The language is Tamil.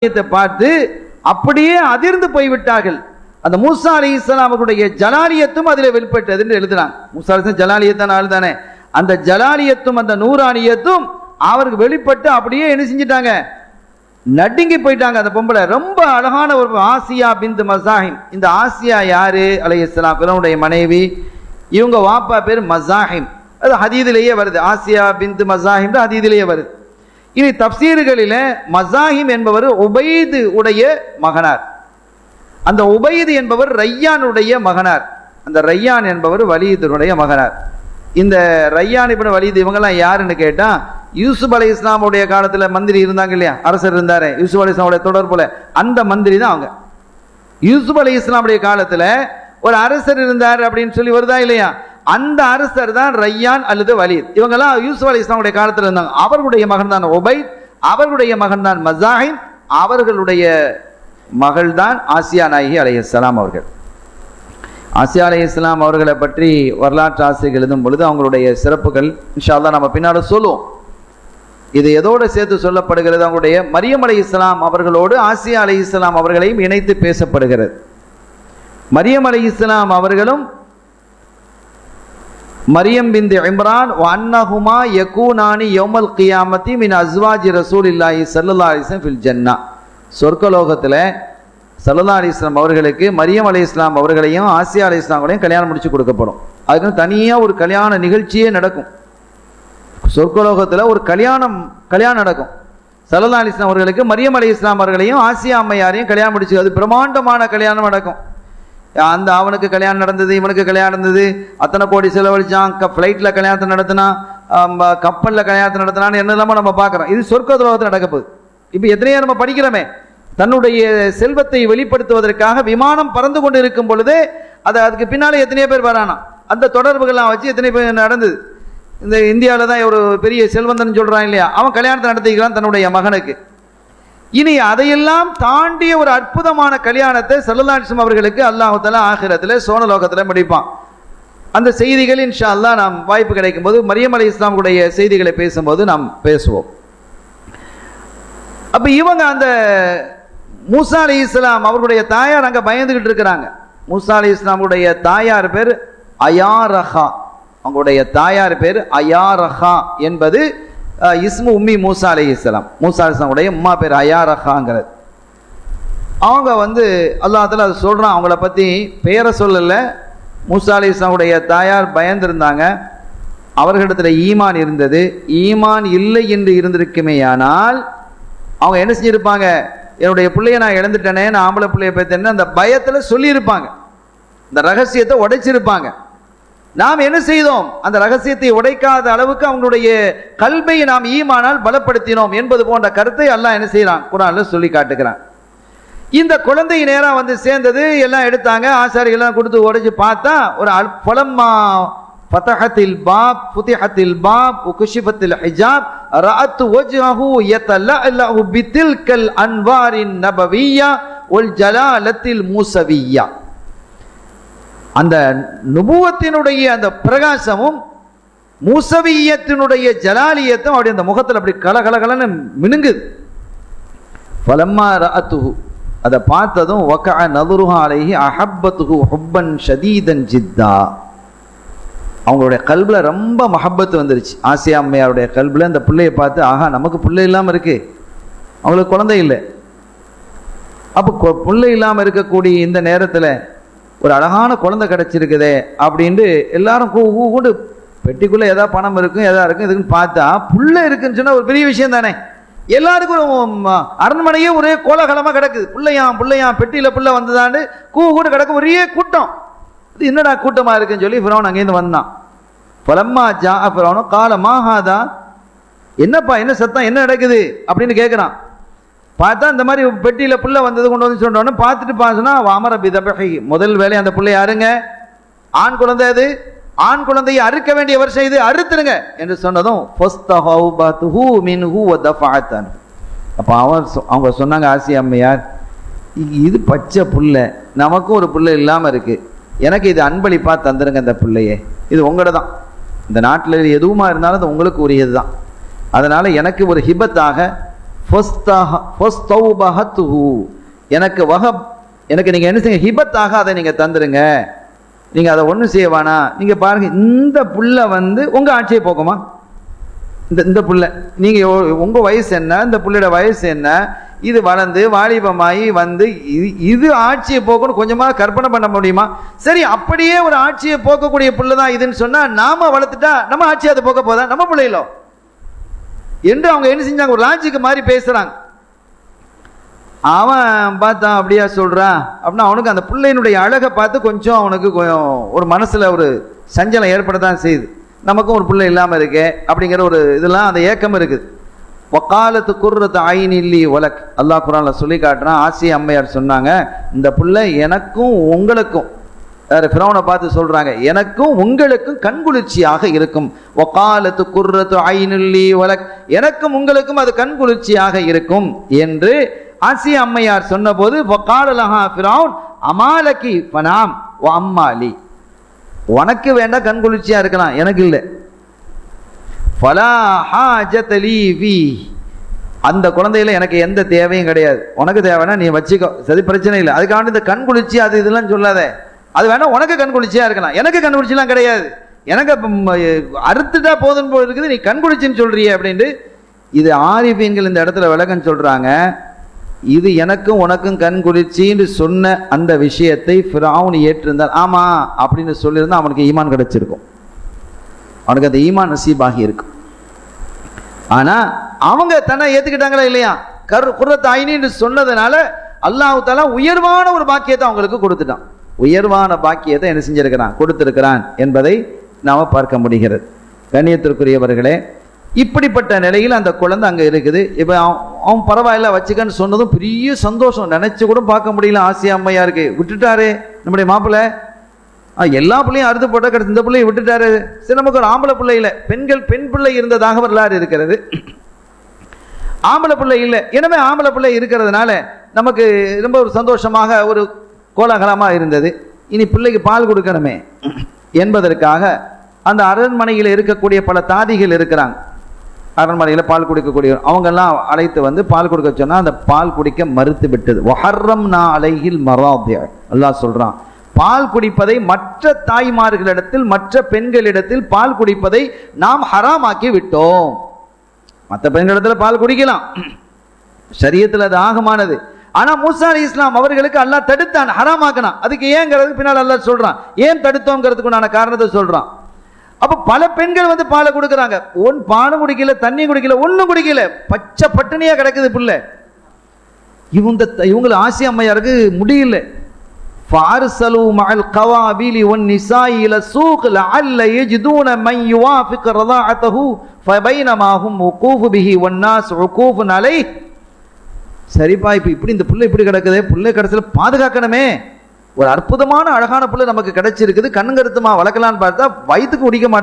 பார்த்து அப்படியே அதிர்ந்து போய்விட்டார்கள். அந்த மூசா அலைஹிஸ்ஸலாம் அவர்களுடைய ஜலாலியத்தும் அதில் வெளிப்பட்டது என்று எழுதுறாங்க. மூசா அலைஹிஸ்ஸலாம் ஜலாலியத்தான ஆள் தானே. அந்த ஜலாலியத்தும் அந்த நூறானியத்தும் அவருக்கு வெளிப்பட்டு அப்படியே என்ன செஞ்சிட்டாங்க, நடுங்கி போயிட்டாங்க. அந்த பொம்பளை ரொம்ப அழகான ஒரு ஆசியா பின்த் மசாஹிம். இந்த ஆசியா யாரு? அலைஹிஸ்ஸலாம் பிறனுடைய மனைவி. இவங்க வாப்பா பேர் மசாஹிம். அது ஹதீதிலேயே வருது. ஆசியா பின்த் மசாஹிம் ஹதீதிலேயே வருது. இனி தப்சீர்களில் மசாஹிம் என்பவர் உபைது உடைய மகனார். அந்த உபைது என்பவர் ரையானுடைய மகனார். அந்த ரையான் என்பவர் வலீதுடைய மகனார். இந்த ரையான் இப்னு வலீத் இவங்கெல்லாம் யாருன்னு கேட்டா, யூசுப் அலைஹிஸ்ஸலாமுடைய காலத்தில் மந்திரி இருந்தாங்க இல்லையா, அரசர் இருந்தாரு யூசுப் அலைஹிஸ்ஸலாமுடைய தொடர்புல, அந்த மந்திரி தான் அவங்க. யூசுப் அலைஹிஸ்ஸலாமுடைய காலத்தில் ஒரு அரசர் இருந்தார் அப்படின்னு சொல்லி வருதா இல்லையா, அந்த அரசர் தான் ரையான் அல்லது வலீத். இவங்கெல்லாம் யூசுப் அலைஹிஸ்ஸலாமுடைய காலத்தில் இருந்தாங்க. அவர்களுடைய மகன் தான் உபைத், அவர்களுடைய மகன் தான் மசாஹிம், அவர்களுடைய மகள் தான் ஆசியா நாயகி அலைஹிஸ்ஸலாம் அவர்கள். ஆசியா அலைஹிஸ்ஸலாம் அவர்களை பற்றி வரலாற்று ஆசிரியர்கள் எழுதும் பொழுது அவங்களுடைய சிறப்புகள் இன்ஷா அல்லாஹ் நம்ம பின்னால சொல்லுவோம். இது எதோடு சேர்த்து சொல்லப்படுகிறது, அவங்களுடைய மரியம் அலைஹிஸ்ஸலாம் அவர்களோடு ஆசியா அலைஹிஸ்ஸலாம் அவர்களையும் இணைத்து பேசப்படுகிறது. மரியம் அலைஹிஸ்ஸலாம் அவர்களும் மரியம் பின்த் இம்ரான் வன்னஹுமா யகூனானி யௌமல் கியாமத்தி மின் அஸ்வாஜி ரசூலில்லாஹி ஸல்லல்லாஹு அலைஹி வஸல்லம் ஃபில் ஜன்னா. சொர்க்கலோகத்தில் ஸல்லல்லாஹு அலைஹி வஸல்லம் அவர்களுக்கு மரியம் அலைஹிஸ்ஸலாம் அவர்களையும் ஆசியா அலைஹிஸ்ஸலாமையும் கல்யாணம் முடிச்சு கொடுக்கப்படும். அதுக்கு தனியாக ஒரு கல்யாண நிகழ்ச்சியே நடக்கும். சொர்க்கலோகத்தில் ஒரு கல்யாணம் நடக்கும். ஸல்லல்லாஹு அலைஹி வஸல்லம் அவர்களுக்கு மரியம் அலைஹிஸ்ஸலாம் அவர்களையும் ஆசியா அம்மையாரையும் கல்யாணம் முடிச்சு, அது பிரமாண்டமான கல்யாணம் நடக்கும். அந்த அவனுக்கு கல்யாணம் நடந்தது, இவனுக்கு கல்யாணம் நடந்தது, அத்தனை கோடி செலவழிச்சான், ஃப்ளைட்டில் கல்யாணத்தை நடத்தினா, கப்பலில் கல்யாணத்தை நடத்தினான்னு என்னெல்லாமோ நம்ம பார்க்குறோம். இது சொர்க்கலோகத்தில் நடக்க போகுது. இப்போ எத்தனையோ நம்ம படிக்கிறோமே, தன்னுடைய செல்வத்தை வெளிப்படுத்துவதற்காக விமானம் பறந்து கொண்டு இருக்கும் பொழுது அதுக்கு பின்னாலே எத்தனையோ பேர் வரானா, அந்த தொடர்புகள்லாம் வச்சு எத்தனை பேர் நடந்தது. இந்த இந்தியாவில் தான் ஒரு பெரிய செல்வந்தன் சொல்கிறான் இல்லையா, அவன் கல்யாணத்தை நடத்திக்கிறான் தன்னுடைய மகனுக்கு. இனி அதையெல்லாம் தாண்டிய ஒரு அற்புதமான கல்யாணத்தை ஸல்லல்லாஹு அலைஹி வஸல்லம் அவர்களுக்கு அல்லாஹ் தஆலா ஆகிரத்தில் சோனலோகத்தில் முடிப்பான். அந்த செய்திகள் இன்ஷா அல்லாஹ் நாம் வாய்ப்பு கிடைக்கும் போது மரியம் அலைஹிஸ்ஸலாமுடைய செய்திகளை பேசும்போது நாம் பேசுவோம். அப்போ இவங்க அந்த மூசா அலைஹிஸ்ஸலாம் அவர்களுடைய தாயார் அங்கே பயந்துகிட்டு இருக்கிறாங்க. மூசா அலைஹிஸ்ஸலாமுடைய தாயார் பேர் அயாரஹா. அவங்களுடைய தாயார் பேர் அயாரஹா என்பது இஸ்மு உம்மி மூசா அலைஹிஸ்ஸலாம். மூசா அலைஹிஸ்ஸலாமுடைய உம்மா பேர் அயாரஹாங்கிறது. அவங்க அல்லாஹ் தஆலா அது சொல்கிறான். அவங்கள பற்றி பெயரை சொல்லலை. மூசா அலைஹிஸ்ஸலாமுடைய தாயார் பயந்திருந்தாங்க. அவர்களிடத்தில் ஈமான் இருந்தது. ஈமான் இல்லை என்று இருந்திருக்குமேயானால் அவங்க என்ன செஞ்சிருப்பாங்க, என்னுடைய பிள்ளைய நான் இழந்துட்டேனே, நான் ஆம்பளை பிள்ளைய பெற்றேன்னு அந்த பயத்தில் சொல்லியிருப்பாங்க. இந்த ரகசியத்தை உடைச்சிருப்பாங்க. நாம் என்ன செய்தோம், அந்த ரகசியத்தை உடைக்காத அளவுக்கு அவங்களுடைய கல்வை நாம் ஈமானால் பலப்படுத்தினோம் என்பது போன்ற கருத்தை அல்லாஹ் என்ன செய்யறான், குர்ஆன்ல சொல்லி காட்டுகிறான். இந்த குழந்தை நேரம் சேர்ந்தது, எல்லாம் எடுத்தாங்க, ஆசாரிகள் கொடுத்து உடைச்சு பார்த்தா ஒரு ஃபலம்மா ஃபதஹத்தில் பாப் ஃபுதிஹத்தில் பாப் உக்ஷிஃபத்தில் ஹிஜாப் ரஅத் வஜ்ஹஹு யதலஅலு பிதில்கல் அன்வாரின் நபவிய்யா வல் ஜலாலத்தில் மூசவிய்யா. அந்த நுபுவத்தினுடைய அந்த பிரகாசமும் மூசவியத்தினுடைய ஜலாலியத்தும் அவருடைய அந்த முகத்தில் அப்படி கலகலகலன்னு மினுங்குது. ஃபலம்மா ரஅத்துஹு, அதை பார்த்ததும் வகஅ நதுருஹா அலைஹி அஹப்பத்துஹு ஹுப்பன் ஷதீதன் ஜித்தா. அவங்களுடைய கல்பில் ரொம்ப மஹப்பத்து வந்துருச்சு. ஆசியா அம்மையாருடைய கல்பில் அந்த பிள்ளையை பார்த்து, ஆஹா நமக்கு பிள்ளை இல்லாமல் இருக்கு, அவங்களுக்கு குழந்தை இல்லை. அப்போ பிள்ளை இல்லாமல் இருக்கக்கூடிய இந்த நேரத்தில் ஒரு அழகான குழந்தை கிடச்சிருக்குதே அப்படின்ட்டு எல்லாரும் கூண்டு பெட்டிக்குள்ளே எதாவது பணம் இருக்கும் எதா இருக்கும் இதுக்குன்னு பார்த்தா புள்ளை இருக்குன்னு சொன்னால் ஒரு பெரிய விஷயம் தானே. எல்லாருக்கும் அரண்மனையே ஒரே கோலாகலமாக கிடக்குது. பிள்ளையாம் பெட்டியில் புள்ள வந்ததான்னு கூட கிடக்கு ஒரே கூட்டம். இது என்னடா கூட்டமாக இருக்குன்னு சொல்லி ஃபிரௌன் அங்கேருந்து வந்தான். ஃபலம்மா ஜாஅ ஃபிரௌன் கால மா ஹாதா, என்னப்பா என்ன சத்தம், என்ன நடக்குது அப்படின்னு கேட்குறான். பார்த்தா இந்த மாதிரி பெட்டியில் புள்ள வந்தது கொண்டு வந்து சொன்னோன்னு பார்த்துட்டு பார்த்தோன்னா அமர பிதபஹி, முதல் வேலை அந்த பிள்ளை அறுங்க, ஆண் குழந்தை அது, ஆண் குழந்தையை அறுக்க வேண்டிய வருஷம் இது, அறுத்துருங்க என்று சொன்னதும் அப்போ அவங்க சொன்னாங்க, ஆசியா அம்மையார் இது பச்சை புள்ள, நமக்கும் ஒரு புள்ள இல்லாமல் இருக்கு, எனக்கு இது அன்பளிப்பா தந்துருங்க, இந்த பிள்ளையே இது உங்களோட தான், இந்த நாட்டில் எதுவுமா இருந்தாலும் அது உங்களுக்கு உரியது தான், அதனால் எனக்கு ஒரு ஹிபத்தாக எனக்கு நீங்க என்ன செய்ய, ஹிபத்தாக அதை நீங்க தந்துருங்க, நீங்க அதை ஒன்றும் செய்ய வேணாம். நீங்க பாருங்க, இந்த புள்ள உங்க ஆட்சியை போக்குமா? இந்த புள்ள, நீங்க உங்க வயசு என்ன, இந்த புள்ளையோட வயசு என்ன, இது வளர்ந்து வாலிபமாயி இது ஆட்சியை போக்கணும் கொஞ்சமா கற்பனை பண்ண முடியுமா? சரி, அப்படியே ஒரு ஆட்சியை போக்கக்கூடிய புள்ளதான் இதுன்னு சொன்னா, நாம வளர்த்துட்டா நம்ம ஆட்சியை அதை போக்க போதா நம்ம பிள்ளைகளோ என்று அவங்க என்ன செஞ்சாங்க, ஒரு லாஜிக்கு மாதிரி பேசுறாங்க. அவன் பார்த்தான், அப்படியா சொல்றான் அப்படின்னா அவனுக்கு அந்த பிள்ளையினுடைய அழகை பார்த்து கொஞ்சம் அவனுக்கு ஒரு மனசுல ஒரு சஞ்சலம் ஏற்படத்தான் செய்யுது. நமக்கும் ஒரு பிள்ளை இல்லாம இருக்கு அப்படிங்கிற ஒரு இதெல்லாம் அந்த ஏக்கம் இருக்குது. வக்காலத்து குர்ரத்து ஐனில்லி வலக், அல்லாஹ் குர்ஆன்ல சொல்லி காட்டுறான். ஆசியா அம்மையார் சொன்னாங்க, இந்த பிள்ளை எனக்கும் உங்களுக்கும், ஃபிரௌனை பார்த்து சொல்றாங்க, எனக்கும் உங்களுக்கும் கண்குளிர்ச்சியாக இருக்கும். வக்காலத்து குர்ரத்து ஐனில்லி வலக், எனக்கும் உங்களுக்கும் அது கண்குளிர்ச்சியாக இருக்கும் என்று ஆசியா அம்மையார் சொன்ன போது, வக்கால லஹா ஃபிரௌன் அமாலகி ஃபனாம் வ அம்மாலி, உனக்கு வேண்டாம் கண்குளிர்ச்சியா இருக்கலாம், எனக்கு இல்லை. ஃபலா ஹாஜத லீ ஃபீ, அந்த குழந்தையில எனக்கு எந்த தேவையும் கிடையாது, உனக்கு தேவைன்னா நீ வச்சுக்கோ, சரி பிரச்சனை இல்லை. அதுக்காக இந்த கண்குளிர்ச்சி அது இதெல்லாம் சொல்லாத, அது வேணா உனக்கு கண்குளிர்ச்சியா இருக்கலாம், எனக்கு கண்குளிர்ச்சிலாம் கிடையாது, எனக்கு அறுத்துட்டா போதும் போல இருக்குது, நீ கண்குளிர்ச்சின்னு சொல்றியே அப்படின்ட்டு. இது ஆரிஃபீன்கள் இந்த இடத்துல விளக்கம் சொல்றாங்க. இது எனக்கும் உனக்கும் கண்குளிர்ச்சின்னு சொன்ன அந்த விஷயத்தை ஃபிரௌன் ஏற்றிருந்தால், ஆமா அப்படின்னு சொல்லியிருந்தா அவனுக்கு ஈமான் கிடைச்சிருக்கும், அவனுக்கு அந்த ஈமான் நசீபாகி இருக்கும். ஆனா அவங்க தன்னை ஏத்துக்கிட்டாங்களா இல்லையா, குர்ரத்து ஐனின்னு சொன்னதுனால அல்லாஹ் தஆலா உயர்வான ஒரு பாக்கியத்தை அவங்களுக்கு கொடுத்துட்டான். உயர்வான பாக்கியத்தை என்ன செஞ்சிருக்கிறான், கொடுத்திருக்கிறான் என்பதை நாம பார்க்க முடிகிறது. கண்ணியத்திற்குரியவர்களே, இப்படிப்பட்ட நிலையில் அந்த குழந்தை அங்க இருக்குது. இப்ப அவன் பரவாயில்ல வச்சுக்கன்னு சொன்னதும் பெரிய சந்தோஷம், நினைச்சு கூட பார்க்க முடியல. ஆசியா அம்மையாருக்கு விட்டுட்டாரு நம்முடைய மாப்பிள்ளை, எல்லா பிள்ளையும் அறுத்து போட்ட கிடையாது, இந்த பிள்ளையை விட்டுட்டாரு. சரி, நமக்கு ஒரு ஆம்பளை பிள்ளை இல்லை, பெண் பிள்ளை இருந்ததாக வரலாறு இருக்கிறது, ஆம்பளை பிள்ளை இல்லை. எனவே ஆம்பளை பிள்ளை இருக்கிறதுனால நமக்கு ரொம்ப ஒரு சந்தோஷமாக ஒரு கோலாகலமா இருந்தது. இனி பிள்ளைக்கு பால் கொடுக்கணுமே என்பதற்காக அந்த அரண்மனையில் இருக்கக்கூடிய பல தாதிகள் இருக்கிறாங்க, அரண்மனையில் பால் குடிக்கக்கூடிய அவங்கெல்லாம் அழைத்து பால் கொடுக்க சொன்னா அந்த பால் குடிக்க மறுத்து விட்டது. வஹர்ரம்னா அலைஹில் மராதிஅ, அல்லாஹ் சொல்றான், பால் குடிப்பதை மற்ற தாய்மார்களிடத்தில் மற்ற பெண்களிடத்தில் பால் குடிப்பதை நாம் ஹராமாக்கி விட்டோம். மற்ற பெண்களிடத்தில் பால் குடிக்கலாம், ஷரியத்தில் அது ஆகமானது. ஆனா மூசா அலைஹிஸ்ஸலாம் அவர்களுக்கு அல்லாஹ் தடுத்தான், ஹராமாக்கினான். அதுக்கு ஏங்கிறதுக்கு பின்னால் அல்லாஹ் சொல்றான், ஏன் தடுத்தோங்கிறதுக்குண்டான காரணத்தை சொல்றான். அப்ப பல பெண்கள் பாலை கொடுக்குறாங்க, பாலும் குடிக்கல, தண்ணி குடிக்கல, ஒன்னும் குடிக்கல, பச்சை பட்டினியா கிடக்குது பிள்ளை. இவங்க ஆசியா அம்மையாருக்கு முடியல. فَأَرْسَلُوا مَعَ الْقَوَابِلِ وَالنِّسَاءِ إِلَى السُّوقِ لَعَلَّ يَجِدُونَ مَنْ يُوَافِقُ رَضَاعَتَهُ فَبَيْنَمَا هُمْ وُقُوفٌ بِهِ وَالنَّاسُ عُكُوفٌ عَلَيْهِ. சரிப்பா, இப்படி இந்த புள்ள இப்படி கிடக்குது, புள்ளை கடைசியில் பாதுகாக்கணுமே, ஒரு அற்புதமான அழகான புள்ள நமக்கு கிடைச்சிருக்குது, கண்ணுங்கருத்துமா வளர்க்கலான்னு பார்த்தா வயிற்றுக்கு குடிக்க மாட்டேன்.